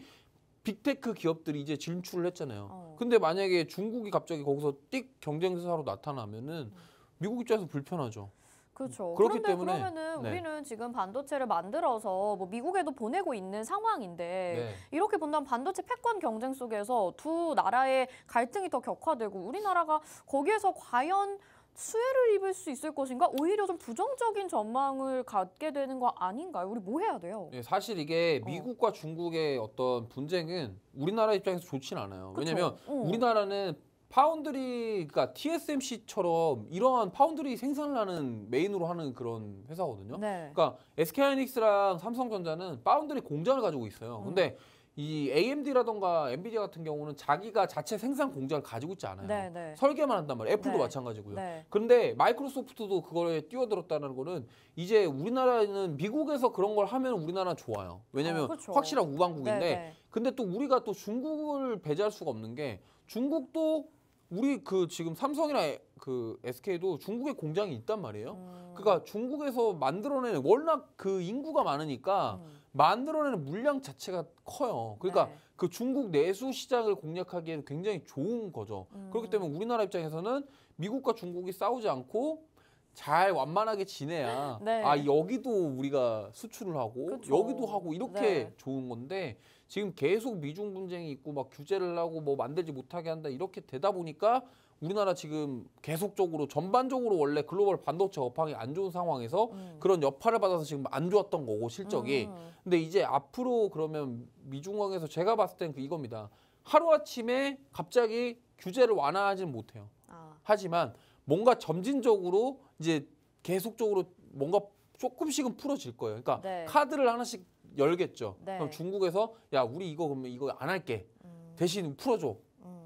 빅테크 기업들이 이제 진출을 했잖아요. 근데 만약에 중국이 갑자기 거기서 띡 경쟁사로 나타나면은 미국 입장에서 불편하죠. 그렇죠. 그렇기 그런데 때문에 그러면은 네. 우리는 지금 반도체를 만들어서 뭐 미국에도 보내고 있는 상황인데 네. 이렇게 본다면 반도체 패권 경쟁 속에서 두 나라의 갈등이 더 격화되고 우리나라가 거기에서 과연 수혜를 입을 수 있을 것인가? 오히려 좀 부정적인 전망을 갖게 되는 거 아닌가요? 우리 뭐 해야 돼요? 네, 사실 이게 미국과 중국의 어떤 분쟁은 우리나라 입장에서 좋지는 않아요. 그쵸? 왜냐하면 우리나라는 파운드리, 그러니까 TSMC처럼 이러한 파운드리 생산을 하는 메인으로 하는 그런 회사거든요. 네. 그러니까 SK하이닉스랑 삼성전자는 파운드리 공장을 가지고 있어요. 근데 이 AMD라던가 엔비디아 같은 경우는 자기가 자체 생산 공장을 가지고 있지 않아요. 네, 네. 설계만 한단 말이에요. 애플도 네. 마찬가지고요. 네. 그런데 마이크로소프트도 그거에 뛰어들었다는 거는 이제 우리나라는 미국에서 그런 걸 하면 우리나라는 좋아요. 왜냐면 그렇죠. 확실한 우방국인데 네, 네. 근데 또 우리가 또 중국을 배제할 수가 없는 게 중국도 우리 그 지금 삼성이나 그 SK도 중국에 공장이 있단 말이에요. 그러니까 중국에서 만들어내는 워낙 그 인구가 많으니까 만들어내는 물량 자체가 커요. 그러니까 네. 그 중국 내수 시장을 공략하기에는 굉장히 좋은 거죠. 그렇기 때문에 우리나라 입장에서는 미국과 중국이 싸우지 않고 잘 완만하게 지내야 네. 아 여기도 우리가 수출을 하고 그쵸. 여기도 하고 이렇게 네. 좋은 건데 지금 계속 미중 분쟁이 있고 막 규제를 하고 뭐 만들지 못하게 한다 이렇게 되다 보니까 우리나라 지금 계속적으로 전반적으로 원래 글로벌 반도체 업황이 안 좋은 상황에서 그런 여파를 받아서 지금 안 좋았던 거고 실적이. 근데 이제 앞으로 그러면 미중관계에서 제가 봤을 땐 그 이겁니다. 하루아침에 갑자기 규제를 완화하지는 못해요. 하지만 뭔가 점진적으로 이제 계속적으로 뭔가 조금씩은 풀어질 거예요. 그러니까 네. 카드를 하나씩 열겠죠. 네. 그럼 중국에서 야 우리 이거 그러면 이거 안 할게. 대신 풀어줘.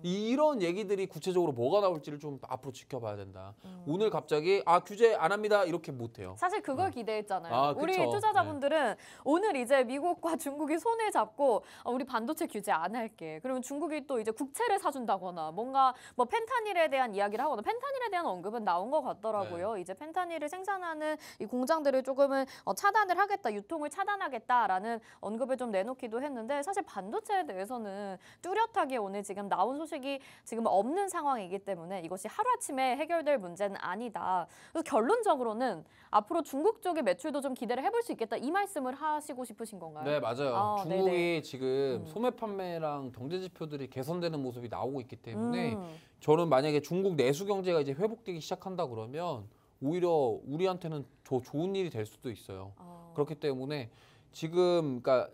이런 얘기들이 구체적으로 뭐가 나올지를 좀 앞으로 지켜봐야 된다. 오늘 갑자기 규제 안 합니다 이렇게 못해요. 사실 그걸 기대했잖아요. 아, 우리 그쵸. 투자자분들은 오늘 이제 미국과 중국이 손을 잡고 우리 반도체 규제 안 할게. 그러면 중국이 또 이제 국채를 사준다거나 뭔가 뭐 펜타닐에 대한 이야기를 하거나 펜타닐에 대한 언급은 나온 것 같더라고요. 이제 펜타닐을 생산하는 이 공장들을 조금은 차단을 하겠다, 유통을 차단하겠다라는 언급을 좀 내놓기도 했는데 사실 반도체에 대해서는 뚜렷하게 오늘 지금 나온 소식이 지금 없는 상황이기 때문에 이것이 하루아침에 해결될 문제는 아니다. 그래서 결론적으로는 앞으로 중국 쪽의 매출도 좀 기대를 해볼 수 있겠다. 이 말씀을 하시고 싶으신 건가요? 네, 맞아요. 중국이 네네. 지금 소매 판매랑 경제 지표들이 개선되는 모습이 나오고 있기 때문에 저는 만약에 중국 내수 경제가 이제 회복되기 시작한다 그러면 오히려 우리한테는 더 좋은 일이 될 수도 있어요. 그렇기 때문에 지금 그러니까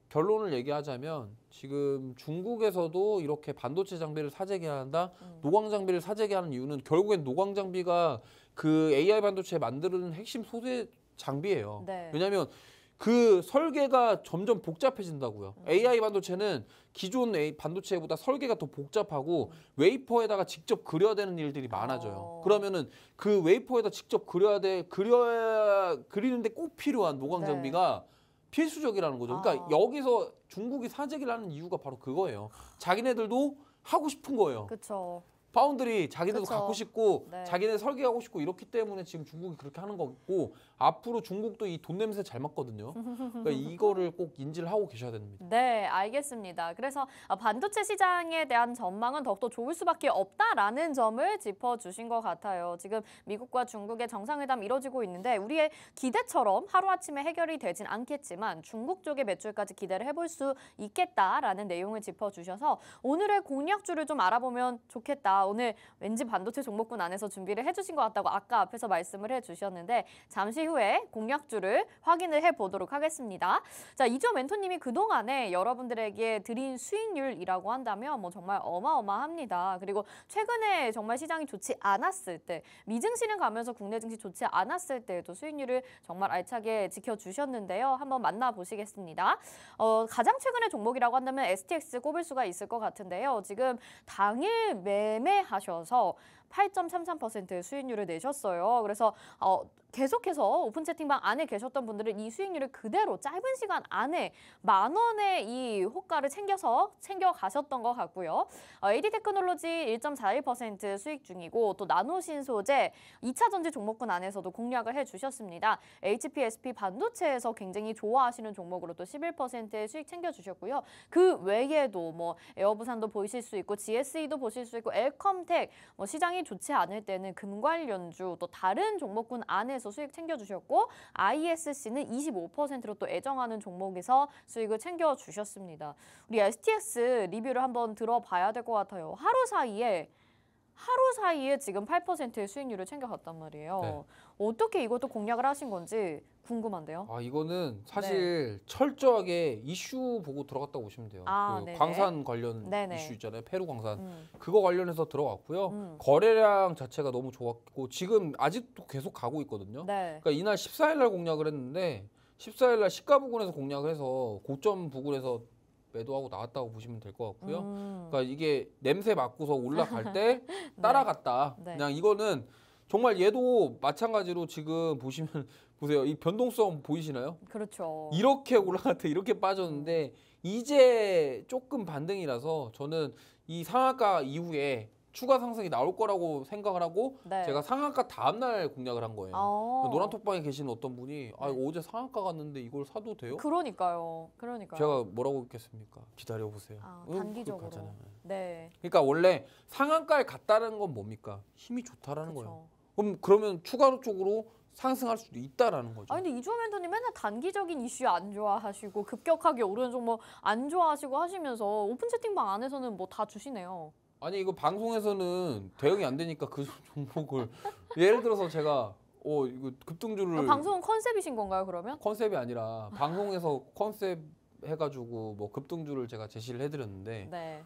결론을 얘기하자면 지금 중국에서도 이렇게 반도체 장비를 사재기 한다, 노광 장비를 사재기 하는 이유는 결국엔 노광 장비가 그 AI 반도체 만드는 핵심 소재 장비예요. 네. 왜냐하면 그 설계가 점점 복잡해진다고요. AI 반도체는 기존 반도체보다 설계가 더 복잡하고 웨이퍼에다가 직접 그려야 되는 일들이 많아져요. 그러면은 그 웨이퍼에다 직접 그리는데 꼭 필요한 노광 장비가 필수적이라는 거죠. 그러니까 여기서 중국이 사재기를 하는 이유가 바로 그거예요. 자기네들도 하고 싶은 거예요. 그렇죠. 파운드리 자기네도 그쵸. 갖고 싶고 네. 자기네 설계하고 싶고 이렇기 때문에 지금 중국이 그렇게 하는 거고 앞으로 중국도 이 돈 냄새 잘 맡거든요. 그러니까 이거를 꼭 인지를 하고 계셔야 됩니다. 네, 알겠습니다. 그래서 반도체 시장에 대한 전망은 더욱더 좋을 수밖에 없다라는 점을 짚어주신 것 같아요. 지금 미국과 중국의 정상회담 이뤄지고 있는데 우리의 기대처럼 하루아침에 해결이 되진 않겠지만 중국 쪽의 매출까지 기대를 해볼 수 있겠다라는 내용을 짚어주셔서 오늘의 공략주를 좀 알아보면 좋겠다. 오늘 왠지 반도체 종목군 안에서 준비를 해주신 것 같다고 아까 앞에서 말씀을 해주셨는데 잠시 후에 공략주를 확인을 해보도록 하겠습니다. 자, 이주호 멘토님이 그동안에 여러분들에게 드린 수익률이라고 한다면 뭐 정말 어마어마합니다. 그리고 최근에 정말 시장이 좋지 않았을 때, 미증시는 가면서 국내 증시 좋지 않았을 때에도 수익률을 정말 알차게 지켜주셨는데요. 한번 만나보시겠습니다. 가장 최근의 종목이라고 한다면 STX 꼽을 수가 있을 것 같은데요. 지금 당일 매매하셔서 8.33% 수익률을 내셨어요. 그래서 계속해서 오픈 채팅방 안에 계셨던 분들은 이 수익률을 그대로 짧은 시간 안에 10,000원의 이 호가를 챙겨가셨던 것 같고요. AD테크놀로지 1.41% 수익 중이고 또 나노신소재 2차 전지 종목군 안에서도 공략을 해주셨습니다. HPSP 반도체에서 굉장히 좋아하시는 종목으로 또 11%의 수익 챙겨주셨고요. 그 외에도 뭐 에어부산도 보실 수 있고 GSE도 보실 수 있고 엘컴텍 뭐 시장이 좋지 않을 때는 금관련주 또 다른 종목군 안에서 수익 챙겨주셨고 ISC는 25%로 또 애정하는 종목에서 수익을 챙겨주셨습니다. 우리 STX 리뷰를 한번 들어봐야 될 것 같아요. 하루 사이에 지금 8%의 수익률을 챙겨갔단 말이에요. 네. 어떻게 이것도 공략을 하신 건지 궁금한데요. 이거는 사실 철저하게 이슈 보고 들어갔다고 보시면 돼요. 그 네네. 광산 관련 네네. 이슈 있잖아요. 페루 광산. 그거 관련해서 들어갔고요. 음. 거래량 자체가 너무 좋았고 지금 아직도 계속 가고 있거든요. 네. 그러니까 이날 14일 날 공략을 했는데 14일 날 시가 부근에서 공략을 해서 고점 부근에서 매도하고 나왔다고 보시면 될 것 같고요. 그러니까 이게 냄새 맡고서 올라갈 때 따라갔다. 네. 그냥 이거는 정말 얘도 마찬가지로 지금 보시면 보세요. 이 변동성 보이시나요? 그렇죠. 이렇게 올라갈 때 이렇게 빠졌는데 이제 조금 반등이라서 저는 이 상한가 이후에 추가 상승이 나올 거라고 생각을 하고 네. 제가 상한가 다음날 공략을 한 거예요. 노란톡방에 계시는 어떤 분이 어제 상한가 갔는데 이걸 사도 돼요? 그러니까요. 제가 뭐라고 했겠습니까? 기다려보세요. 단기적으로. 가잖아요. 네. 그러니까 원래 상한가에 갔다는 건 뭡니까? 힘이 좋다라는 그쵸. 거예요. 그러면 추가적으로 상승할 수도 있다라는 거죠. 근데 이주호 멘토님 맨날 단기적인 이슈 안 좋아하시고 급격하게 오르는 종목 안 좋아하시고 하시면서 오픈 채팅방 안에서는 뭐 다 주시네요. 아니 이거 방송에서는 대응이 안 되니까 그 종목을 예를 들어서 제가 이거 급등주를 방송은 컨셉이신 건가요, 그러면? 컨셉이 아니라 방송에서 컨셉 해가지고 뭐 급등주를 제가 제시를 해드렸는데 네.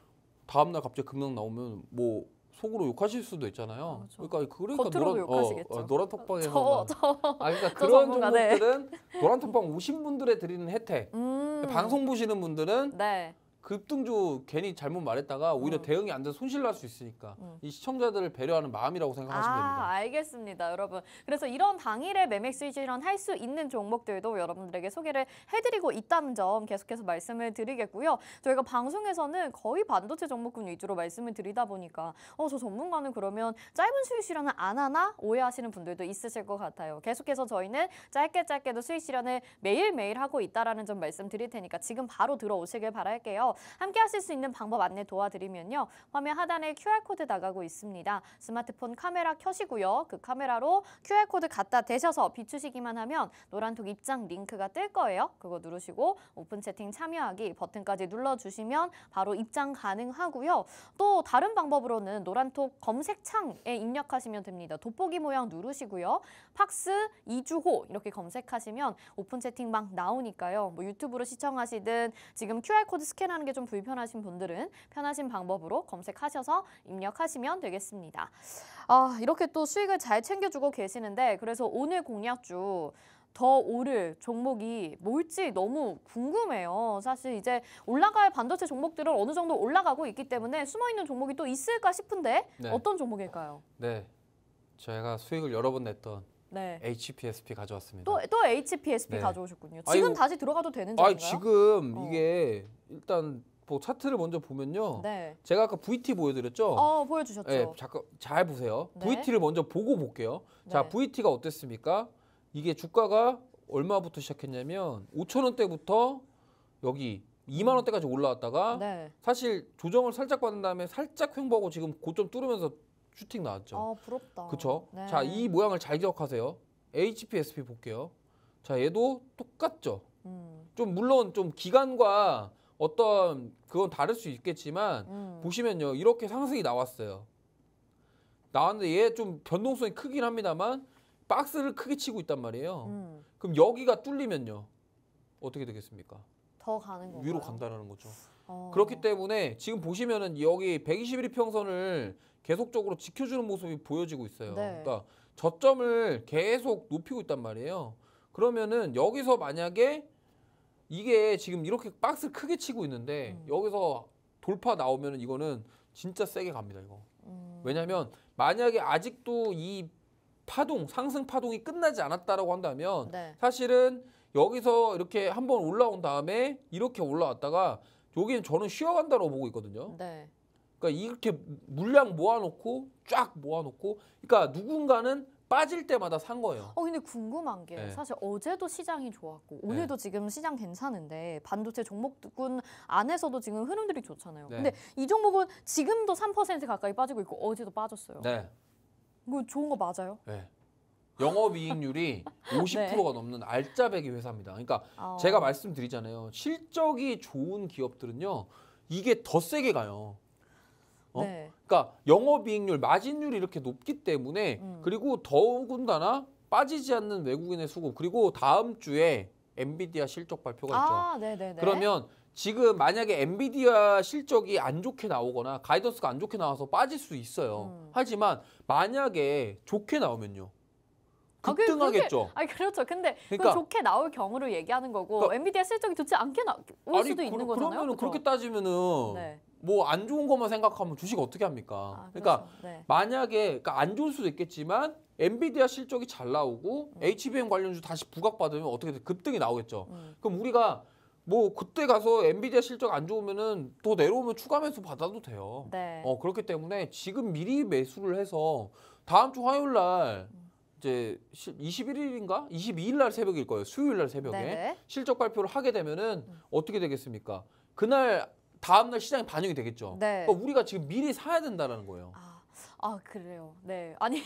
다음날 갑자기 급락 나오면 뭐 속으로 욕하실 수도 있잖아요. 그렇죠. 그러니까 겉으로도 욕하시겠죠. 노란 톡방에서 그러니까 저 그런 전문가, 네. 종목들은 노란 톡방 오신 분들에 드리는 혜택. 방송 보시는 분들은 네. 급등주 괜히 잘못 말했다가 오히려 대응이 안 돼서 손실 날 수 있으니까 이 시청자들을 배려하는 마음이라고 생각하시면 됩니다. 알겠습니다, 여러분. 그래서 이런 당일에 매매 수익 실현할 수 있는 종목들도 여러분들에게 소개를 해드리고 있다는 점 계속해서 말씀을 드리겠고요. 저희가 방송에서는 거의 반도체 종목군 위주로 말씀을 드리다 보니까 저 전문가는 그러면 짧은 수익 실현을 안 하나 오해하시는 분들도 있으실 것 같아요. 계속해서 저희는 짧게도 수익 실현을 매일매일 하고 있다는 점 말씀드릴 테니까 지금 바로 들어오시길 바랄게요. 함께 하실 수 있는 방법 안내 도와드리면요. 화면 하단에 QR코드 나가고 있습니다. 스마트폰 카메라 켜시고요. 그 카메라로 QR코드 갖다 대셔서 비추시기만 하면 노란톡 입장 링크가 뜰 거예요. 그거 누르시고 오픈 채팅 참여하기 버튼까지 눌러주시면 바로 입장 가능하고요. 또 다른 방법으로는 노란톡 검색창에 입력하시면 됩니다. 돋보기 모양 누르시고요. 팍스 이주호 이렇게 검색하시면 오픈 채팅방 나오니까요. 뭐 유튜브로 시청하시든 지금 QR코드 스캔하는 게 좀 불편하신 분들은 편하신 방법으로 검색하셔서 입력하시면 되겠습니다. 이렇게 또 수익을 잘 챙겨주고 계시는데 그래서 오늘 공략주 더 오를 종목이 뭘지 너무 궁금해요. 사실 이제 올라갈 반도체 종목들은 어느 정도 올라가고 있기 때문에 숨어있는 종목이 또 있을까 싶은데 네. 어떤 종목일까요? 네, 제가 수익을 여러 번 냈던 네. HPSP 가져왔습니다. 또 HPSP 네. 가져오셨군요. 지금 아이고, 다시 들어가도 되는 점인가요? 지금 이게 일단 뭐 차트를 먼저 보면요. 네. 제가 아까 VT 보여드렸죠? 보여주셨죠. 네, 잠깐 잘 보세요. 네. VT를 먼저 보고 볼게요. 자, 네. VT가 어땠습니까? 이게 주가가 얼마부터 시작했냐면 5,000원대부터 여기 2만 원대까지 올라왔다가 네. 사실 조정을 살짝 받은 다음에 살짝 횡보하고 지금 고점 뚫으면서 슈팅 나왔죠. 부럽다. 그렇죠? 네. 자, 이 모양을 잘 기억하세요. HPSP 볼게요. 자, 얘도 똑같죠. 좀 물론 좀 기간과 어떤 그건 다를 수 있겠지만 보시면요. 이렇게 상승이 나왔어요. 나왔는데 얘 좀 변동성이 크긴 합니다만 박스를 크게 치고 있단 말이에요. 그럼 여기가 뚫리면요. 어떻게 되겠습니까? 더 가는 건가요? 위로 간다는 거죠. 그렇기 때문에 지금 보시면은 여기 121 평선을 계속적으로 지켜주는 모습이 보여지고 있어요. 네. 그러니까 저점을 계속 높이고 있단 말이에요. 그러면은 여기서 만약에 이게 지금 이렇게 박스를 크게 치고 있는데 여기서 돌파 나오면은 이거는 진짜 세게 갑니다. 이거. 왜냐하면 만약에 아직도 이 파동, 상승 파동이 끝나지 않았다라고 한다면 네. 사실은 여기서 이렇게 한번 올라온 다음에 이렇게 올라왔다가 여기는 저는 쉬어간다고 보고 있거든요. 네. 그러니까 이렇게 물량 모아놓고 쫙 모아놓고 그러니까 누군가는 빠질 때마다 산 거예요. 근데 궁금한 게 네. 사실 어제도 시장이 좋았고 오늘도 지금 시장 괜찮은데 반도체 종목군 안에서도 지금 흐름들이 좋잖아요. 네. 근데 이 종목은 지금도 3% 가까이 빠지고 있고 어제도 빠졌어요. 네. 이거 좋은 거 맞아요? 네. 영업이익률이 50%가 넘는 알짜배기 회사입니다. 그러니까 제가 말씀드리잖아요. 실적이 좋은 기업들은요. 이게 더 세게 가요. 네. 그러니까 영업이익률, 마진율이 이렇게 높기 때문에 그리고 더군다나 빠지지 않는 외국인의 수급 그리고 다음 주에 엔비디아 실적 발표가 있죠. 네네네. 그러면 지금 만약에 엔비디아 실적이 안 좋게 나오거나 가이던스가 안 좋게 나와서 빠질 수 있어요. 하지만 만약에 좋게 나오면요. 급등하겠죠. 그렇죠. 근데 그러니까, 좋게 나올 경우를 얘기하는 거고 그러니까, 엔비디아 실적이 좋지 않게 올 수도 있는 거잖아요. 그러면은 그렇죠? 그렇게 따지면은 네. 뭐 안 좋은 것만 생각하면 주식 어떻게 합니까? 그러니까 그렇죠. 네. 만약에 그러니까 안 좋을 수도 있겠지만 엔비디아 실적이 잘 나오고 HBM 관련주 다시 부각받으면 어떻게 돼? 급등이 나오겠죠. 그럼 우리가 뭐 그때 가서 엔비디아 실적 안 좋으면은 더 내려오면 추가 매수 받아도 돼요. 네. 그렇기 때문에 지금 미리 매수를 해서 다음 주 화요일 날 이제 21일인가? 22일 날 새벽일 거예요. 수요일 날 새벽에 네네. 실적 발표를 하게 되면은 어떻게 되겠습니까? 그날 다음 날 시장에 반영이 되겠죠. 네. 그러니까 우리가 지금 미리 사야 된다는 거예요. 그래요. 네. 아니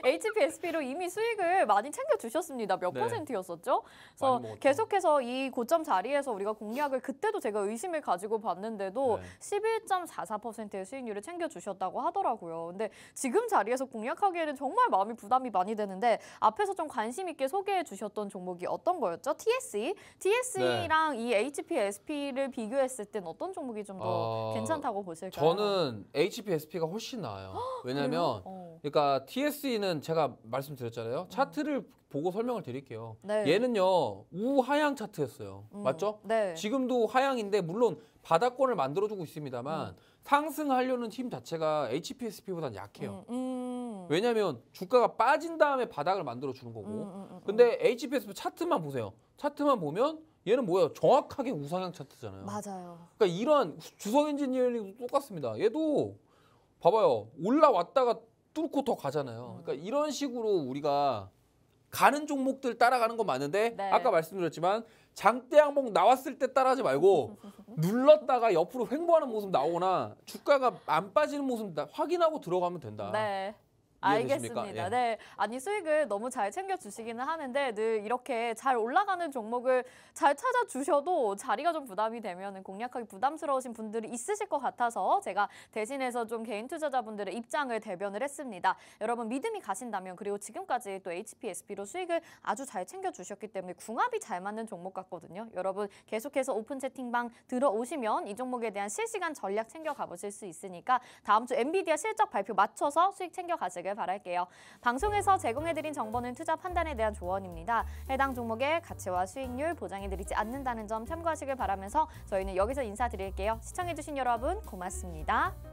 HPSP로 이미 수익을 많이 챙겨 주셨습니다. 몇 네. %였었죠? 많이 그래서 먹었죠. 계속해서 이 고점 자리에서 우리가 공략을 그때도 제가 의심을 가지고 봤는데도 네. 11.44%의 수익률을 챙겨 주셨다고 하더라고요. 근데 지금 자리에서 공략하기에는 정말 마음이 부담이 많이 되는데 앞에서 좀 관심 있게 소개해 주셨던 종목이 어떤 거였죠? TSE. TSE랑 이 HPSP를 비교했을 땐 어떤 종목이 좀 더 괜찮다고 보실까요? 저는 HPSP가 훨씬 나아요. 왜냐면 그러니까 TSE는 제가 말씀드렸잖아요. 차트를 보고 설명을 드릴게요. 네. 얘는요 우하향 차트였어요. 맞죠? 네. 지금도 하향인데 물론 바닥권을 만들어주고 있습니다만 상승하려는 힘 자체가 HPSP보다는 약해요. 왜냐하면 주가가 빠진 다음에 바닥을 만들어주는 거고. 근데 HPSP 차트만 보세요. 차트만 보면 얘는 뭐예요? 정확하게 우상향 차트잖아요. 맞아요. 그러니까 이런 주성 엔지니어링도 똑같습니다. 얘도 봐봐요. 올라왔다가 뚫고 더 가잖아요. 그러니까 이런 식으로 우리가 가는 종목들 따라가는 건 맞는데 네. 아까 말씀드렸지만 장대 항목 나왔을 때 따라하지 말고 눌렀다가 옆으로 횡보하는 모습 나오거나 주가가 안 빠지는 모습 확인하고 들어가면 된다. 네. 이해되십니까? 알겠습니다. 예. 네, 아니 수익을 너무 잘 챙겨주시기는 하는데 늘 이렇게 잘 올라가는 종목을 잘 찾아주셔도 자리가 좀 부담이 되면 공략하기 부담스러우신 분들이 있으실 것 같아서 제가 대신해서 좀 개인 투자자분들의 입장을 대변을 했습니다. 여러분 믿음이 가신다면 그리고 지금까지 또 HPSP로 수익을 아주 잘 챙겨주셨기 때문에 궁합이 잘 맞는 종목 같거든요. 여러분 계속해서 오픈 채팅방 들어오시면 이 종목에 대한 실시간 전략 챙겨가 보실 수 있으니까 다음 주 엔비디아 실적 발표 맞춰서 수익 챙겨가시길 바랄게요. 방송에서 제공해드린 정보는 투자 판단에 대한 조언입니다. 해당 종목의 가치와 수익률 보장해드리지 않는다는 점 참고하시길 바라면서 저희는 여기서 인사드릴게요. 시청해주신 여러분 고맙습니다.